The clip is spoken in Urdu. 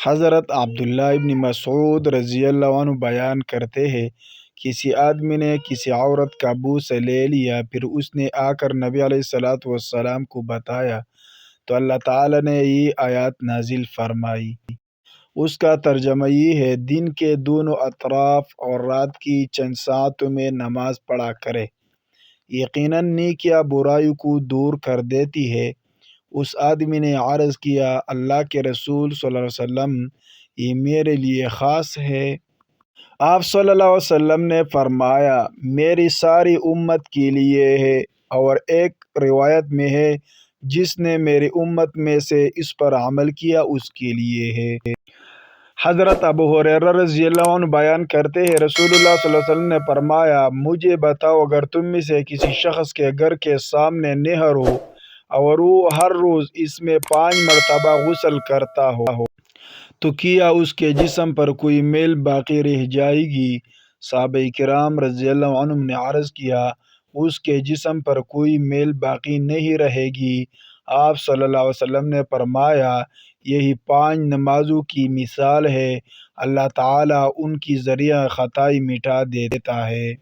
حضرت عبداللہ ابن مسعود رضی اللہ عنہ بیان کرتے ہیں، کسی آدمی نے کسی عورت کا بوسہ لے لیا، پھر اس نے آ کر نبی علیہ الصلوۃ والسلام کو بتایا تو اللہ تعالیٰ نے یہ آیات نازل فرمائی۔ اس کا ترجمہ یہ ہے: دن کے دونوں اطراف اور رات کی چند ساعتوں میں نماز پڑھا کرے، یقیناً نیکیاں برائیوں کو دور کر دیتی ہے۔ اس آدمی نے عرض کیا: اللہ کے رسول صلی اللہ علیہ وسلم، یہ میرے لیے خاص ہے؟ آپ صلی اللہ علیہ وسلم نے فرمایا، میری ساری امت کے لیے ہے، اور ایک روایت میں ہے، جس نے میری امت میں سے اس پر عمل کیا اس کے لیے ہے۔ حضرت ابو ہریرہ رضی اللہ عنہ بیان کرتے ہیں، رسول اللہ صلی اللہ علیہ وسلم نے فرمایا، مجھے بتاؤ، اگر تم میں سے کسی شخص کے گھر کے سامنے نہر ہو اور وہ ہر روز اس میں 5 مرتبہ غسل کرتا ہو تو کیا اس کے جسم پر کوئی میل باقی رہ جائے گی؟ صحابہ کرام رضی اللہ عنہم نے عرض کیا، اس کے جسم پر کوئی میل باقی نہیں رہے گی۔ آپ صلی اللہ علیہ وسلم نے فرمایا، یہی 5 نمازوں کی مثال ہے، اللہ تعالیٰ ان کی ذریعہ خطائی مٹا دیتا ہے۔